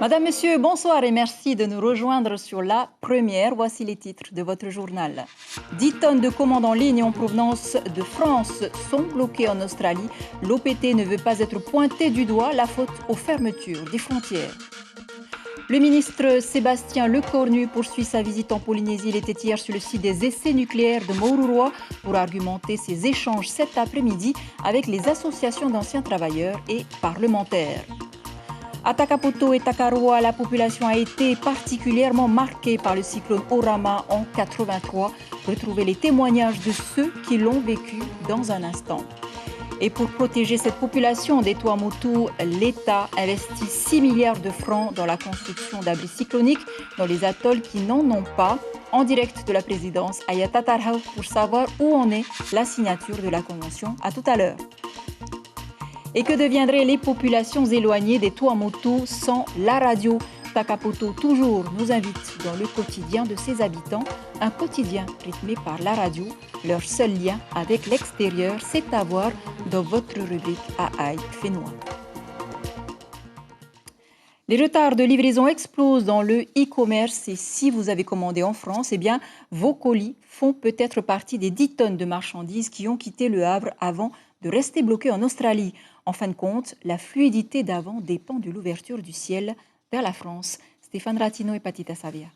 Madame, Monsieur, bonsoir et merci de nous rejoindre sur la première. Voici les titres de votre journal. 10 tonnes de commandes en ligne en provenance de France sont bloquées en Australie. L'OPT ne veut pas être pointé du doigt, la faute aux fermetures des frontières. Le ministre Sébastien Lecornu poursuit sa visite en Polynésie. Il était hier sur le site des essais nucléaires de Moruroa pour argumenter ses échanges cet après-midi avec les associations d'anciens travailleurs et parlementaires. À Takapoto et Takaroa, la population a été particulièrement marquée par le cyclone Orama en 83. Retrouvez les témoignages de ceux qui l'ont vécu dans un instant. Et pour protéger cette population des Tuamotu, l'État investit 6 milliards de francs dans la construction d'abris cycloniques dans les atolls qui n'en ont pas. En direct de la présidence, Ayata Tarhau pour savoir où en est la signature de la convention. À tout à l'heure. Et que deviendraient les populations éloignées des Tuamotu sans la radio? Takapoto toujours nous invite dans le quotidien de ses habitants, un quotidien rythmé par la radio. Leur seul lien avec l'extérieur, c'est à voir dans votre rubrique Aïe Fénois. Les retards de livraison explosent dans le e-commerce et si vous avez commandé en France, eh bien, vos colis font peut-être partie des 10 tonnes de marchandises qui ont quitté le Havre avant de rester bloqués en Australie. En fin de compte, la fluidité d'avant dépend de l'ouverture du ciel vers la France. Stéphane Ratino et Patita Savia.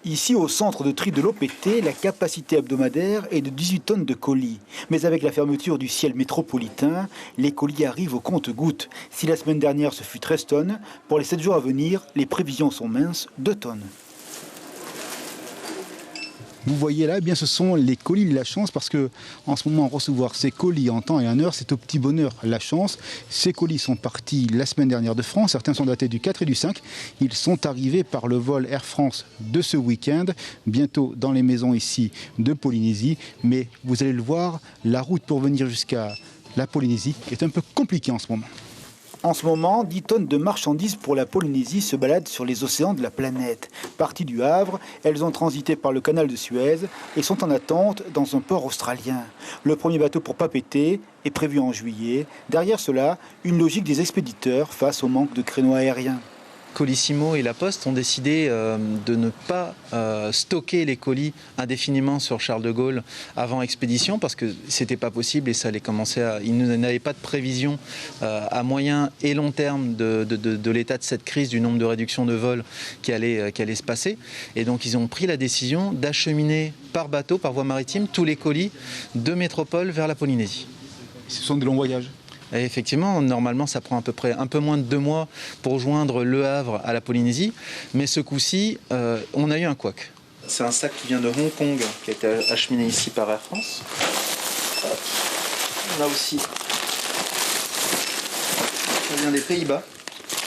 Ici, au centre de tri de l'OPT, la capacité hebdomadaire est de 18 tonnes de colis. Mais avec la fermeture du ciel métropolitain, les colis arrivent au compte-gouttes. Si la semaine dernière, ce fut 13 tonnes, pour les 7 jours à venir, les prévisions sont minces, 2 tonnes. Vous voyez là, eh bien, ce sont les colis de la chance parce que en ce moment, recevoir ces colis en temps et en heure, c'est au petit bonheur. La chance, ces colis sont partis la semaine dernière de France. Certains sont datés du 4 et du 5. Ils sont arrivés par le vol Air France de ce week-end, bientôt dans les maisons ici de Polynésie. Mais vous allez le voir, la route pour venir jusqu'à la Polynésie est un peu compliquée en ce moment. En ce moment, 10 tonnes de marchandises pour la Polynésie se baladent sur les océans de la planète. Parties du Havre, elles ont transité par le canal de Suez et sont en attente dans un port australien. Le premier bateau pour Papeete est prévu en juillet. Derrière cela, une logique des expéditeurs face au manque de créneaux aériens. Colissimo et La Poste ont décidé de ne pas stocker les colis indéfiniment sur Charles de Gaulle avant expédition parce que c'était pas possible et ça allait commencer à... Ils n'avaient pas de prévision à moyen et long terme de l'état de cette crise, du nombre de réductions de vols qui allait se passer. Et donc ils ont pris la décision d'acheminer par bateau, par voie maritime, tous les colis de métropole vers la Polynésie. Ce sont de longs voyages. Et effectivement, normalement, ça prend à peu près un peu moins de 2 mois pour joindre Le Havre à la Polynésie. Mais ce coup-ci, on a eu un couac. C'est un sac qui vient de Hong Kong, qui a été acheminé ici par Air France. On a aussi... Ça vient des Pays-Bas.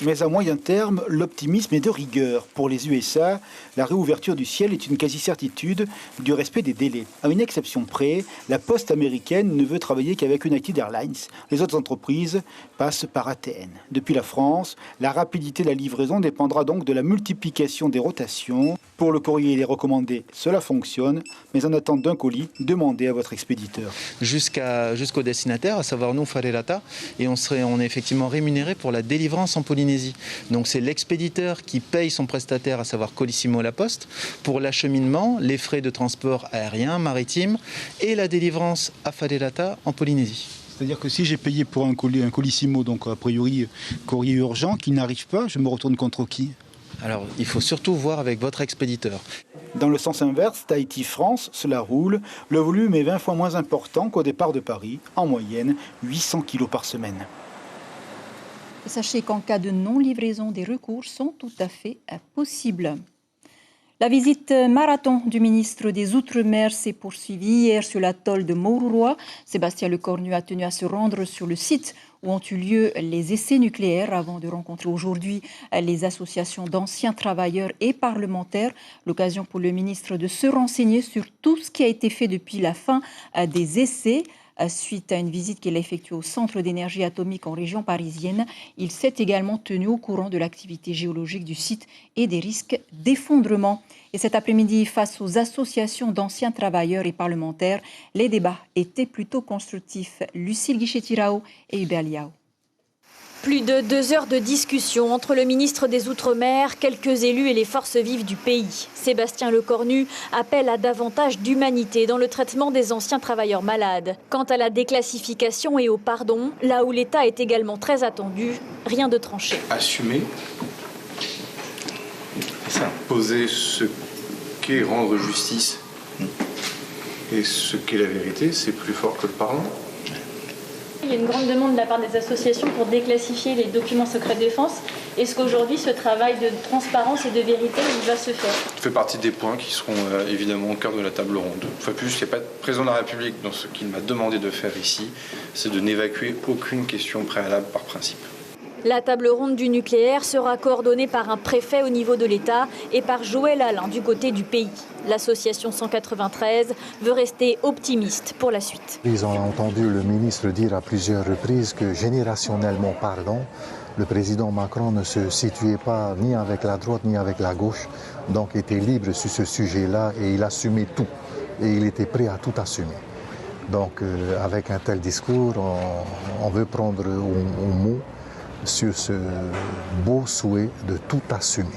Mais à moyen terme, l'optimisme est de rigueur. Pour les USA, la réouverture du ciel est une quasi-certitude du respect des délais. À une exception près, la poste américaine ne veut travailler qu'avec United Airlines. Les autres entreprises passent par ATN. Depuis la France, la rapidité de la livraison dépendra donc de la multiplication des rotations. Pour le courrier et les recommandés, cela fonctionne, mais en attente d'un colis, demandez à votre expéditeur. Jusqu'au destinataire, à savoir nous, Wharelata, et on est effectivement rémunéré pour la délivrance en Polynésie. Donc c'est l'expéditeur qui paye son prestataire, à savoir Colissimo La Poste, pour l'acheminement, les frais de transport aérien, maritime et la délivrance à Wharelata en Polynésie. C'est-à-dire que si j'ai payé pour un Colissimo, donc a priori courrier urgent, qui n'arrive pas, je me retourne contre qui ? Alors, il faut surtout voir avec votre expéditeur. Dans le sens inverse, Tahiti-France, cela roule. Le volume est 20 fois moins important qu'au départ de Paris, en moyenne 800 kilos par semaine. Sachez qu'en cas de non-livraison, des recours sont tout à fait possibles. La visite marathon du ministre des Outre-mer s'est poursuivie hier sur l'atoll de Moruroa. Sébastien Lecornu a tenu à se rendre sur le site où ont eu lieu les essais nucléaires avant de rencontrer aujourd'hui les associations d'anciens travailleurs et parlementaires. L'occasion pour le ministre de se renseigner sur tout ce qui a été fait depuis la fin des essais. Suite à une visite qu'il a effectuée au Centre d'énergie atomique en région parisienne, il s'est également tenu au courant de l'activité géologique du site et des risques d'effondrement. Et cet après-midi, face aux associations d'anciens travailleurs et parlementaires, les débats étaient plutôt constructifs. Lucille Guichet-Tirao et Hubert Liao. Plus de 2 heures de discussion entre le ministre des Outre-mer, quelques élus et les forces vives du pays. Sébastien Lecornu appelle à davantage d'humanité dans le traitement des anciens travailleurs malades. Quant à la déclassification et au pardon, là où l'État est également très attendu, rien de tranché. Assumer, poser ce qu'est rendre justice et ce qu'est la vérité, c'est plus fort que le pardon. Il y a une grande demande de la part des associations pour déclassifier les documents secret défense. Est-ce qu'aujourd'hui, ce travail de transparence et de vérité, il va se faire ? Ça fait partie des points qui seront évidemment au cœur de la table ronde. Une fois de plus, il n'y a pas de président de la République dans ce qu'il m'a demandé de faire ici, c'est de n'évacuer aucune question préalable par principe. La table ronde du nucléaire sera coordonnée par un préfet au niveau de l'État et par Joël Alain du côté du pays. L'association 193 veut rester optimiste pour la suite. Ils ont entendu le ministre dire à plusieurs reprises que générationnellement parlant, le président Macron ne se situait pas ni avec la droite ni avec la gauche, donc était libre sur ce sujet-là et il assumait tout. Et il était prêt à tout assumer. Donc avec un tel discours, on veut prendre au mot sur ce beau souhait de tout assumer.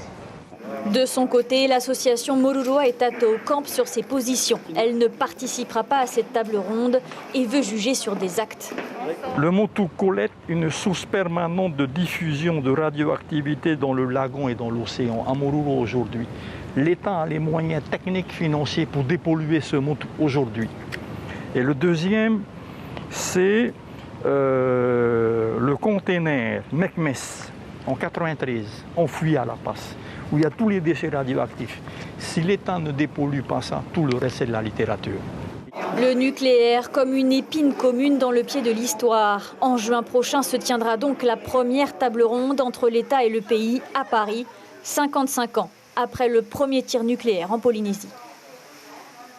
De son côté, l'association Moruroa et Tato campe sur ses positions. Elle ne participera pas à cette table ronde et veut juger sur des actes. Le Motu collecte une source permanente de diffusion de radioactivité dans le lagon et dans l'océan. À Moruroa aujourd'hui, l'État a les moyens techniques, financiers pour dépolluer ce Motu aujourd'hui. Et le deuxième, c'est le conteneur Mekmes en 93, enfoui à La Paz, où il y a tous les déchets radioactifs. Si l'État ne dépollue pas ça, tout le reste c'est de la littérature. Le nucléaire comme une épine commune dans le pied de l'histoire. En juin prochain se tiendra donc la première table ronde entre l'État et le pays à Paris, 55 ans après le premier tir nucléaire en Polynésie.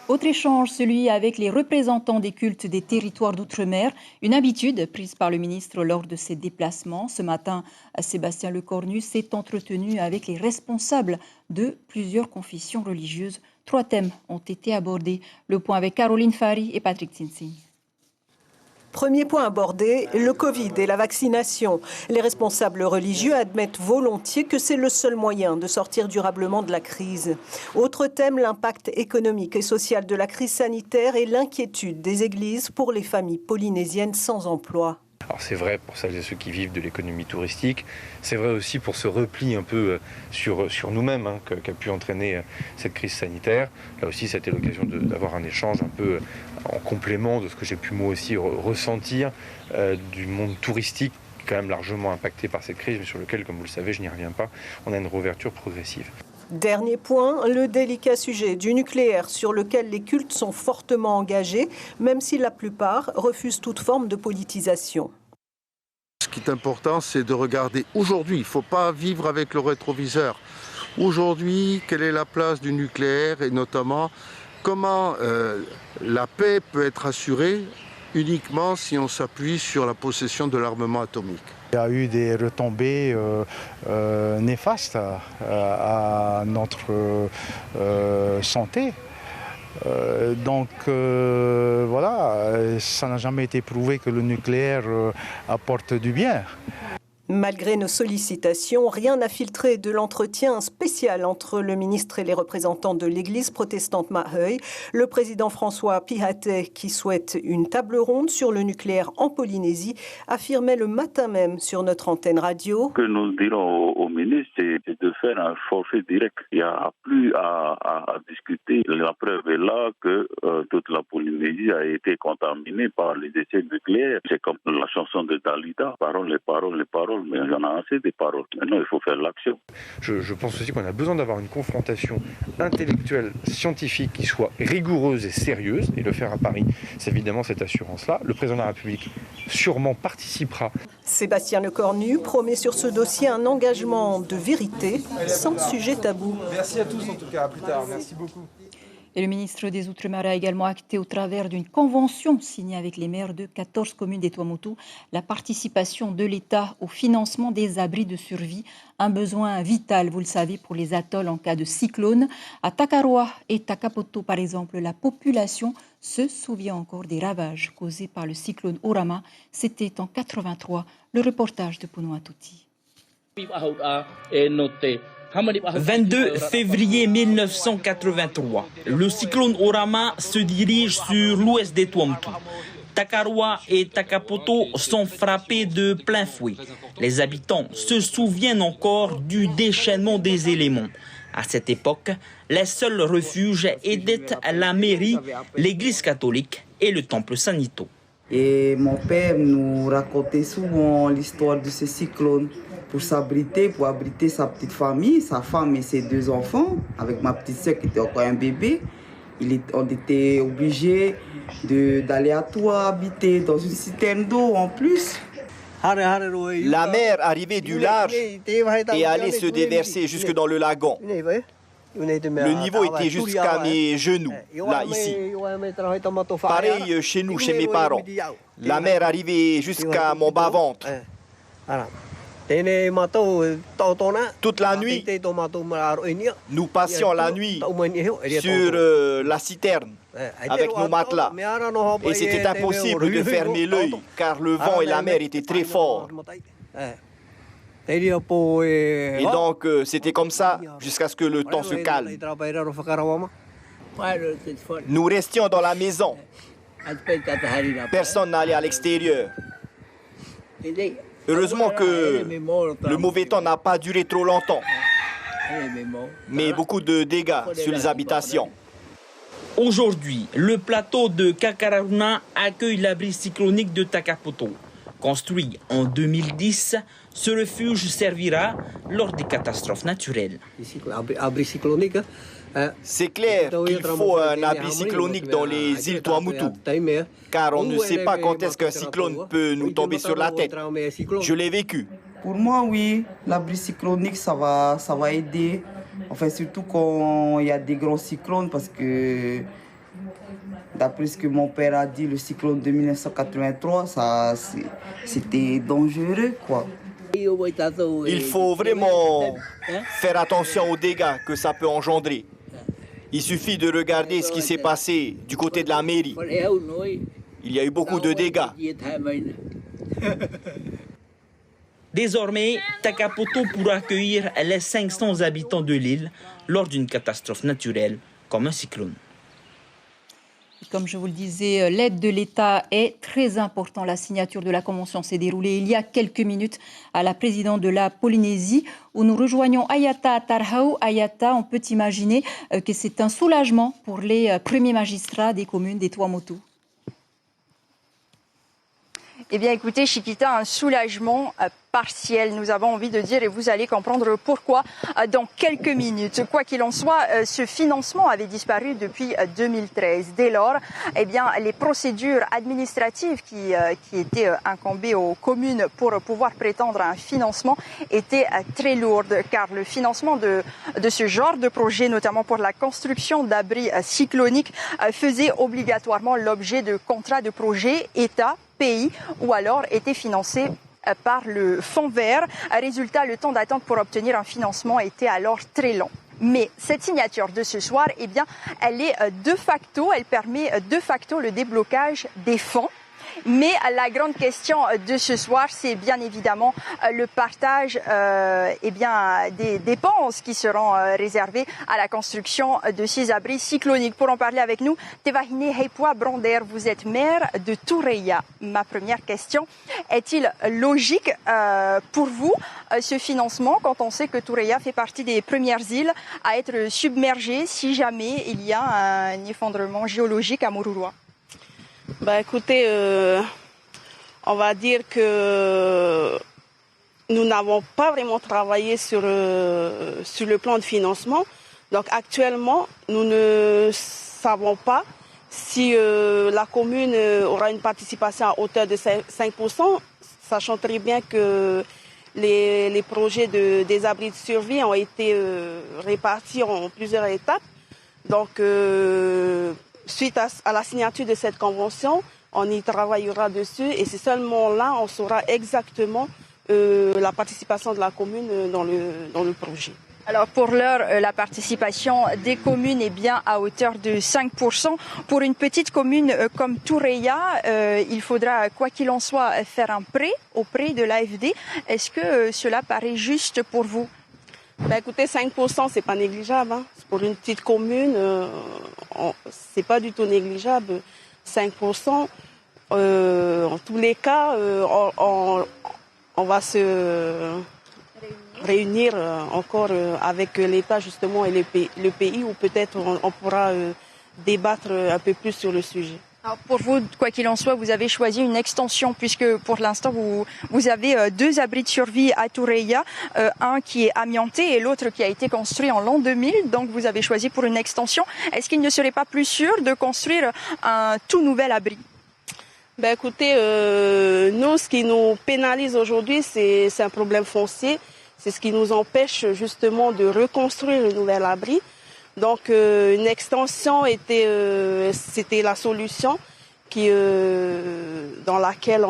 Autre échange, celui avec les représentants des cultes des territoires d'outre-mer, une habitude prise par le ministre lors de ses déplacements. Ce matin, Sébastien Lecornu s'est entretenu avec les responsables de plusieurs confessions religieuses. 3 thèmes ont été abordés. Le point avec Caroline Fari et Patrick Tsinsing. Premier point abordé, le Covid et la vaccination. Les responsables religieux admettent volontiers que c'est le seul moyen de sortir durablement de la crise. Autre thème, l'impact économique et social de la crise sanitaire et l'inquiétude des églises pour les familles polynésiennes sans emploi. Alors c'est vrai pour celles et ceux qui vivent de l'économie touristique, c'est vrai aussi pour ce repli un peu sur nous-mêmes qu'a pu entraîner cette crise sanitaire. Là aussi, c'était l'occasion d'avoir un échange un peu en complément de ce que j'ai pu moi aussi ressentir du monde touristique, quand même largement impacté par cette crise, mais sur lequel, comme vous le savez, je n'y reviens pas, on a une réouverture progressive. Dernier point, le délicat sujet du nucléaire sur lequel les cultes sont fortement engagés, même si la plupart refusent toute forme de politisation. Ce qui est important, c'est de regarder aujourd'hui. Il ne faut pas vivre avec le rétroviseur. Aujourd'hui, quelle est la place du nucléaire et notamment comment la paix peut être assurée uniquement si on s'appuie sur la possession de l'armement atomique. Il y a eu des retombées néfastes à notre santé. Donc voilà, ça n'a jamais été prouvé que le nucléaire apporte du bien. Malgré nos sollicitations, rien n'a filtré de l'entretien spécial entre le ministre et les représentants de l'église protestante Maheuil. Le président François Pihatet, qui souhaite une table ronde sur le nucléaire en Polynésie, affirmait le matin même sur notre antenne radio. Ce que nous dirons au ministre, c'est de faire un forfait direct. Il n'y a plus à discuter. La preuve est là que toute la Polynésie a été contaminée par les essais nucléaires. C'est comme la chanson de Dalida, paroles, les paroles, les paroles. Mais il y en a assez des paroles. Maintenant, il faut faire l'action. Je pense aussi qu'on a besoin d'avoir une confrontation intellectuelle, scientifique qui soit rigoureuse et sérieuse. Et le faire à Paris, c'est évidemment cette assurance-là. Le président de la République sûrement participera. Sébastien Lecornu promet sur ce dossier un engagement de vérité sans sujet tabou. Merci à tous en tout cas. À plus tard. Merci beaucoup. Et le ministre des Outre-mer a également acté au travers d'une convention signée avec les maires de 14 communes des Tuamotu la participation de l'État au financement des abris de survie, un besoin vital, vous le savez, pour les atolls en cas de cyclone. À Takaroa et Takapoto, par exemple, la population se souvient encore des ravages causés par le cyclone Orama. C'était en 83, le reportage de Puno Atuti. 22 février 1983, le cyclone Orama se dirige sur l'ouest des Tuamotu. Takaroa et Takapoto sont frappés de plein fouet. Les habitants se souviennent encore du déchaînement des éléments. À cette époque, les seuls refuges étaient la mairie, l'église catholique et le temple Sanito. Et mon père nous racontait souvent l'histoire de ce cyclone pour s'abriter, pour abriter sa petite famille, sa femme et ses 2 enfants, avec ma petite soeur qui était encore un bébé. On était obligés d'aller à Toua habiter dans une citerne d'eau en plus. La mer arrivait du large et allait se déverser jusque dans le lagon. Le niveau était jusqu'à mes genoux, là, ici. Pareil chez nous, chez mes parents. La mer arrivait jusqu'à mon bas-ventre. Toute la nuit, nous passions la nuit sur la citerne avec nos matelas. Et c'était impossible de fermer l'œil car le vent et la mer étaient très forts. Et donc c'était comme ça jusqu'à ce que le temps se calme. Nous restions dans la maison. Personne n'allait à l'extérieur. Heureusement que le mauvais temps n'a pas duré trop longtemps. Mais beaucoup de dégâts sur les habitations. Aujourd'hui, le plateau de Kakararuna accueille l'abri cyclonique de Takapoto. Construit en 2010, ce refuge servira lors des catastrophes naturelles. C'est clair qu'il faut un abri cyclonique dans les îles Tuamotu, car on ne sait pas quand est-ce qu'un cyclone peut nous tomber sur la tête. Je l'ai vécu. Pour moi, oui, l'abri cyclonique, ça va aider. Enfin, surtout quand il y a des grands cyclones, parce que d'après ce que mon père a dit, le cyclone de 1983, c'était dangereux, quoi. Il faut vraiment faire attention aux dégâts que ça peut engendrer. Il suffit de regarder ce qui s'est passé du côté de la mairie. Il y a eu beaucoup de dégâts. Désormais, Takapoto pourra accueillir les 500 habitants de l'île lors d'une catastrophe naturelle comme un cyclone. Comme je vous le disais, l'aide de l'État est très importante. La signature de la Convention s'est déroulée il y a quelques minutes à la présidente de la Polynésie, où nous rejoignons Ayata Tarhau. Ayata, on peut imaginer que c'est un soulagement pour les premiers magistrats des communes des Tuamotu. Eh bien, écoutez, Chiquita, un soulagement partiel, nous avons envie de dire, et vous allez comprendre pourquoi dans quelques minutes. Quoi qu'il en soit, ce financement avait disparu depuis 2013. Dès lors, eh bien, les procédures administratives qui étaient incombées aux communes pour pouvoir prétendre à un financement étaient très lourdes, car le financement de ce genre de projet, notamment pour la construction d'abris cycloniques, faisait obligatoirement l'objet de contrats de projet État, pays, ou alors était financé par le Fonds vert. Résultat, le temps d'attente pour obtenir un financement était alors très long. Mais cette signature de ce soir, eh bien, elle permet de facto le déblocage des fonds. Mais la grande question de ce soir, c'est bien évidemment le partage des dépenses qui seront réservées à la construction de ces abris cycloniques. Pour en parler avec nous, Tevahine Heipoa Brander, vous êtes maire de Tureia. Ma première question, est-il logique pour vous ce financement quand on sait que Tureia fait partie des premières îles à être submergées si jamais il y a un effondrement géologique à Mururoa? Bah écoutez, on va dire que nous n'avons pas vraiment travaillé sur le plan de financement. Donc actuellement, nous ne savons pas si la commune aura une participation à hauteur de 5%, sachant très bien que les projets des abris de survie ont été répartis en plusieurs étapes. Donc, suite à la signature de cette convention, on y travaillera dessus et c'est seulement là on saura exactement la participation de la commune dans le projet. Alors pour l'heure, la participation des communes est bien à hauteur de 5%. Pour une petite commune comme Toureia, il faudra, quoi qu'il en soit, faire un prêt auprès de l'AFD. Est-ce que cela paraît juste pour vous? Écoutez, 5%, c'est pas négligeable. Hein. Pour une petite commune, c'est pas du tout négligeable. 5%, en tous les cas, on va se réunir encore avec l'État justement et le pays où peut-être on pourra débattre un peu plus sur le sujet. Alors pour vous, quoi qu'il en soit, vous avez choisi une extension puisque pour l'instant vous avez 2 abris de survie à Toureia, un qui est amianté et l'autre qui a été construit en l'an 2000, donc vous avez choisi pour une extension. Est-ce qu'il ne serait pas plus sûr de construire un tout nouvel abri? Écoutez, nous, ce qui nous pénalise aujourd'hui, c'est un problème foncier. C'est ce qui nous empêche justement de reconstruire le nouvel abri. Donc une extension c'était la solution dans laquelle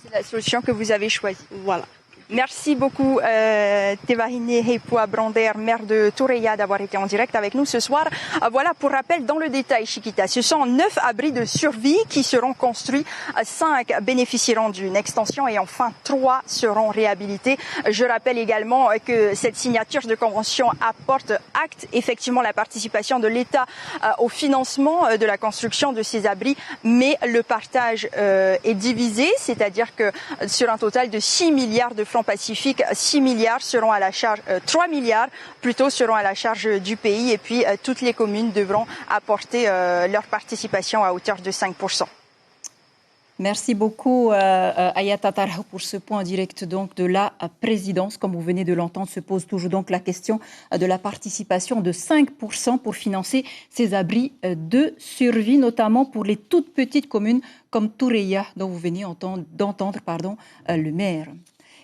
c'est la solution que vous avez choisie. Voilà. Merci beaucoup Tevarine Hepoa Brander, maire de Toureia, d'avoir été en direct avec nous ce soir. Voilà, pour rappel, dans le détail, Chiquita, ce sont 9 abris de survie qui seront construits, 5 bénéficieront d'une extension et enfin 3 seront réhabilités. Je rappelle également que cette signature de convention acte effectivement la participation de l'État au financement de la construction de ces abris, mais le partage est divisé, c'est-à-dire que sur un total de 6 milliards de francs pacifiques, 6 milliards seront à la charge, 3 milliards plutôt seront à la charge du pays et puis toutes les communes devront apporter leur participation à hauteur de 5%. Merci beaucoup Ayata Tarha pour ce point en direct donc de la présidence. Comme vous venez de l'entendre, se pose toujours donc la question de la participation de 5% pour financer ces abris de survie, notamment pour les toutes petites communes comme Toureia dont vous venez d'entendre le maire.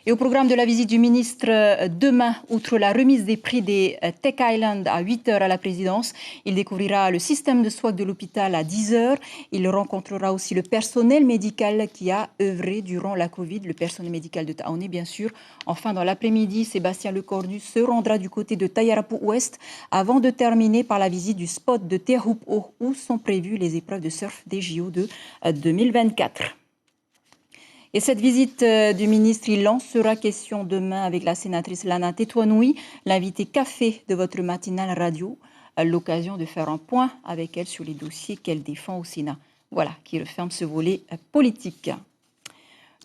Et au programme de la visite du ministre demain, outre la remise des prix des Tech Island à 8h à la présidence, il découvrira le système de soins de l'hôpital à 10h. Il rencontrera aussi le personnel médical qui a œuvré durant la Covid, le personnel médical de Taoné bien sûr. Enfin, dans l'après-midi, Sébastien Lecornu se rendra du côté de Tayarapu Ouest avant de terminer par la visite du spot de Teahupo'o où sont prévues les épreuves de surf des JO de 2024. Et cette visite du ministre, il en sera question demain avec la sénatrice Lana Tetouanoui, l'invitée café de votre matinale radio, l'occasion de faire un point avec elle sur les dossiers qu'elle défend au Sénat. Voilà, qui referme ce volet politique.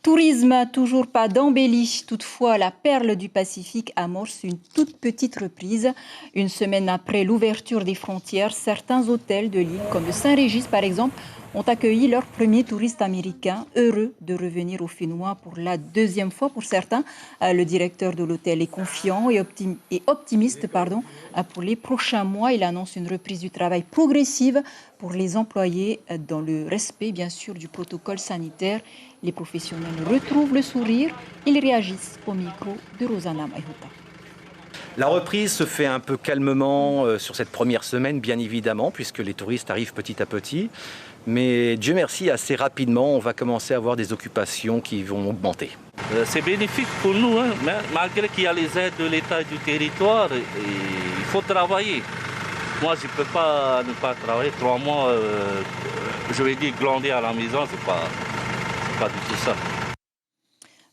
Tourisme, toujours pas d'embellie. Toutefois, la perle du Pacifique amorce une toute petite reprise. Une semaine après l'ouverture des frontières, certains hôtels de l'île, comme le Saint-Régis par exemple, ont accueilli leurs premiers touristes américains, heureux de revenir au Fénois pour la 2e fois pour certains. Le directeur de l'hôtel est confiant et optimiste pour les prochains mois. Il annonce une reprise du travail progressive pour les employés dans le respect, bien sûr, du protocole sanitaire. Les professionnels retrouvent le sourire. Ils réagissent au micro de Rosanna Maïhuta. La reprise se fait un peu calmement sur cette première semaine, bien évidemment, puisque les touristes arrivent petit à petit. Mais Dieu merci, assez rapidement, on va commencer à avoir des occupations qui vont augmenter. C'est bénéfique pour nous, hein, mais malgré qu'il y a les aides de l'État et du territoire, il faut travailler. Moi, je ne peux pas ne pas travailler. 3 mois, je vais dire glander à la maison, c'est pas du tout ça.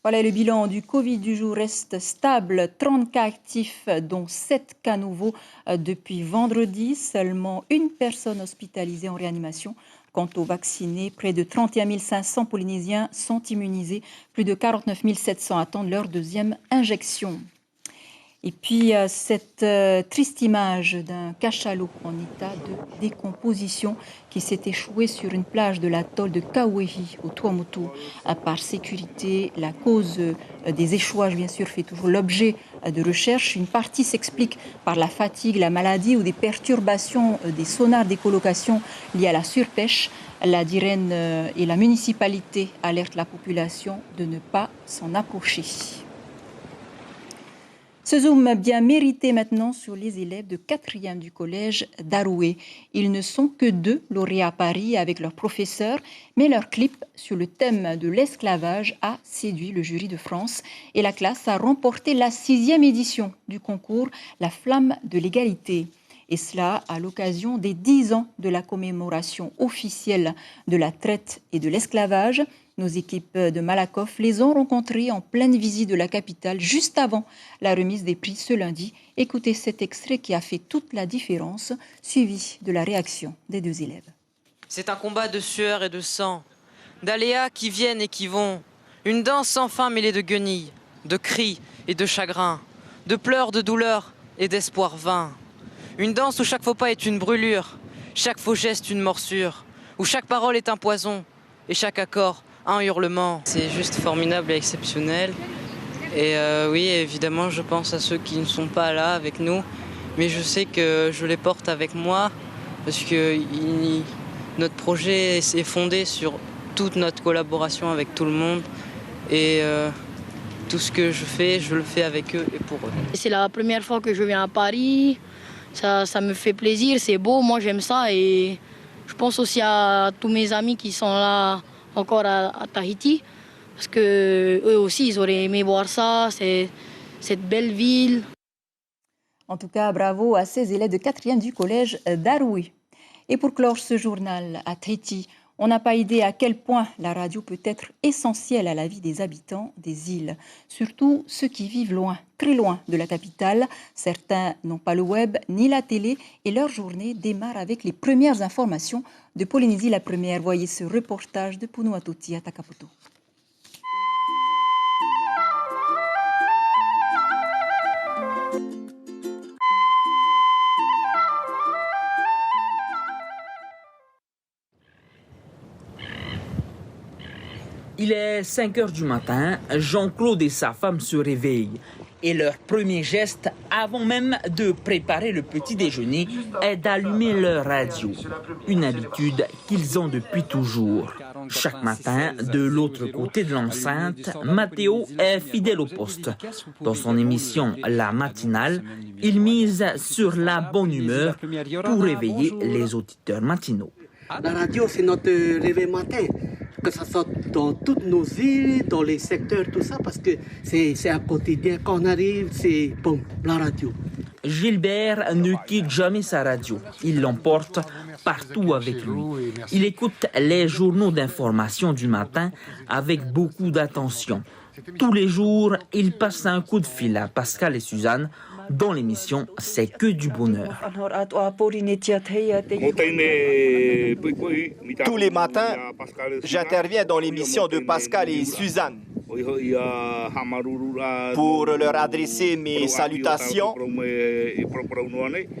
Voilà, le bilan du Covid du jour reste stable. 30 cas actifs, dont 7 cas nouveaux depuis vendredi. Seulement une personne hospitalisée en réanimation. Quant aux vaccinés, près de 31 500 Polynésiens sont immunisés. Plus de 49 700 attendent leur 2e injection. Et puis, cette triste image d'un cachalot en état de décomposition qui s'est échoué sur une plage de l'atoll de Kauehi, au Tuamotu. Par sécurité, la cause des échouages, bien sûr, fait toujours l'objet de recherches. Une partie s'explique par la fatigue, la maladie ou des perturbations des sonars d'écolocation liées à la surpêche. La DIREN et la municipalité alertent la population de ne pas s'en approcher. Ce zoom bien mérité maintenant sur les élèves de 4e du collège d'Aroué. Ils ne sont que 2 lauréats à Paris avec leurs professeurs, mais leur clip sur le thème de l'esclavage a séduit le jury de France et la classe a remporté la 6e édition du concours La Flamme de l'égalité. Et cela à l'occasion des 10 ans de la commémoration officielle de la traite et de l'esclavage. Nos équipes de Malakoff les ont rencontrés en pleine visite de la capitale juste avant la remise des prix ce lundi. Écoutez cet extrait qui a fait toute la différence, suivi de la réaction des 2 élèves. C'est un combat de sueur et de sang, d'aléas qui viennent et qui vont, une danse sans fin mêlée de guenilles, de cris et de chagrins, de pleurs, de douleurs et d'espoir vain. Une danse où chaque faux pas est une brûlure, chaque faux geste une morsure, où chaque parole est un poison et chaque accord un hurlement. C'est juste formidable et exceptionnel. Et oui, évidemment, je pense à ceux qui ne sont pas là avec nous, mais je sais que je les porte avec moi parce que notre projet est fondé sur toute notre collaboration avec tout le monde et tout ce que je le fais avec eux et pour eux. C'est la première fois que je viens à Paris, ça me fait plaisir, c'est beau, moi j'aime ça et je pense aussi à tous mes amis qui sont là encore à Tahiti, parce qu'eux aussi, ils auraient aimé voir ça, cette belle ville. En tout cas, bravo à ces élèves de 4e du collège d'Aroué. Et pour clore ce journal à Tahiti, on n'a pas idée à quel point la radio peut être essentielle à la vie des habitants des îles, surtout ceux qui vivent loin, très loin de la capitale. Certains n'ont pas le web ni la télé et leur journée démarre avec les premières informations de Polynésie la première. Voyez ce reportage de Punuatuti à Takapoto. Il est 5 heures du matin, Jean-Claude et sa femme se réveillent. Et leur premier geste, avant même de préparer le petit déjeuner, est d'allumer leur radio. Une habitude qu'ils ont depuis toujours. Chaque matin, de l'autre côté de l'enceinte, Mathéo est fidèle au poste. Dans son émission La Matinale, il mise sur la bonne humeur pour réveiller les auditeurs matinaux. La radio, c'est notre réveil matin. Que ça soit dans toutes nos îles, dans les secteurs, tout ça, parce que c'est un quotidien. Quand on arrive, c'est bon, la radio. Gilbert ne quitte jamais sa radio. Il l'emporte partout avec lui. Il écoute les journaux d'information du matin avec beaucoup d'attention. Tous les jours, il passe un coup de fil à Pascal et Suzanne. Dans l'émission, c'est que du bonheur. Tous les matins, j'interviens dans l'émission de Pascal et Suzanne pour leur adresser mes salutations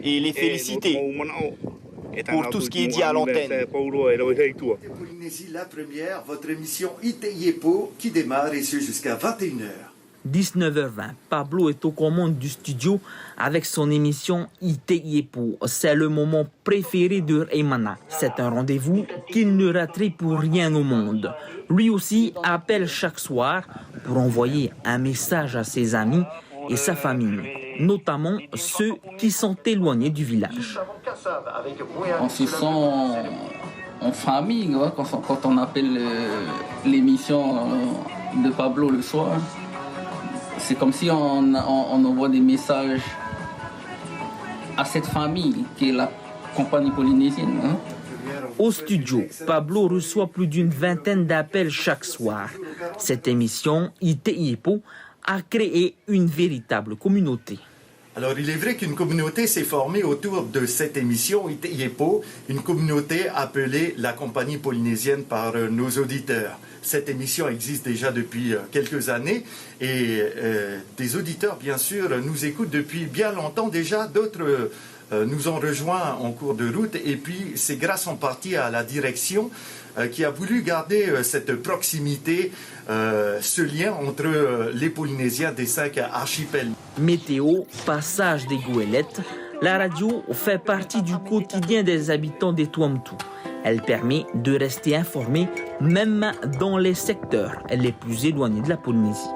et les féliciter pour tout ce qui est dit à l'antenne. Polynésie la première, votre émission Ite-Iepo qui démarre et ce jusqu'à 21h. 19h20, Pablo est aux commandes du studio avec son émission Ite-Iepo. C'est le moment préféré de Reimana. C'est un rendez-vous qu'il ne raterait pour rien au monde. Lui aussi appelle chaque soir pour envoyer un message à ses amis et sa famille, notamment ceux qui sont éloignés du village. On se sent en famille quand on appelle l'émission de Pablo le soir. C'est comme si on envoie des messages à cette famille qui est la compagnie polynésienne. Au studio, Pablo reçoit plus d'une vingtaine d'appels chaque soir. Cette émission, Ite-Iepo, a créé une véritable communauté. Alors, il est vrai qu'une communauté s'est formée autour de cette émission Ite-Iepo, une communauté appelée la compagnie polynésienne par nos auditeurs. Cette émission existe déjà depuis quelques années et des auditeurs, bien sûr, nous écoutent depuis bien longtemps déjà. D'autres nous ont rejoints en cours de route et puis c'est grâce en partie à la direction qui a voulu garder cette proximité, ce lien entre les Polynésiens des 5 archipels. Météo, passage des goélettes, la radio fait partie du quotidien des habitants des Tuamotu. Elle permet de rester informé même dans les secteurs les plus éloignés de la Polynésie.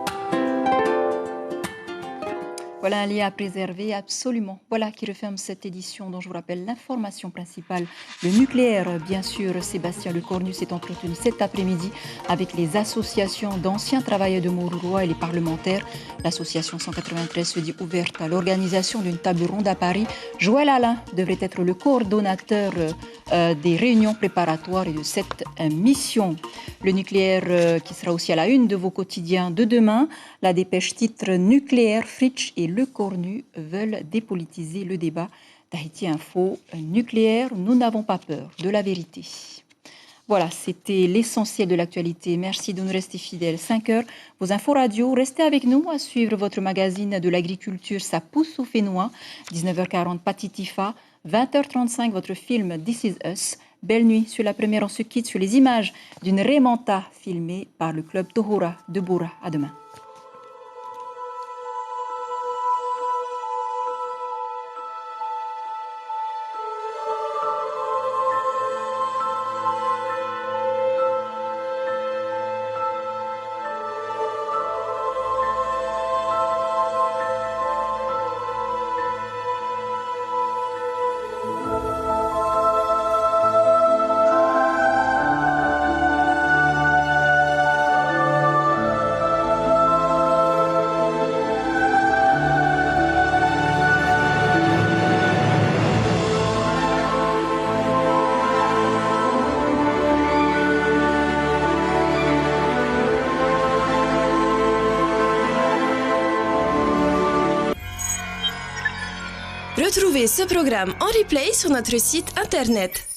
Voilà un lien à préserver, absolument. Voilà qui referme cette édition dont je vous rappelle l'information principale. Le nucléaire, bien sûr, Sébastien Lecornu s'est entretenu cet après-midi avec les associations d'anciens travailleurs de Moruroa et les parlementaires. L'association 193 se dit ouverte à l'organisation d'une table ronde à Paris. Joël Alain devrait être le coordonnateur des réunions préparatoires et de cette mission. Le nucléaire qui sera aussi à la une de vos quotidiens de demain. La dépêche titre Nucléaire, Fritsch et Lecornu veulent dépolitiser le débat. Tahiti Info, nucléaire, nous n'avons pas peur de la vérité. Voilà, c'était l'essentiel de l'actualité. Merci de nous rester fidèles. 5 heures, vos infos radio. Restez avec nous à suivre votre magazine de l'agriculture, ça pousse au Fénois. 19h40, Patitifa. 20h35, votre film This Is Us. Belle nuit. Sur la première, on se quitte sur les images d'une remonta filmée par le club Tohora de Bora. À demain. Retrouvez ce programme en replay sur notre site internet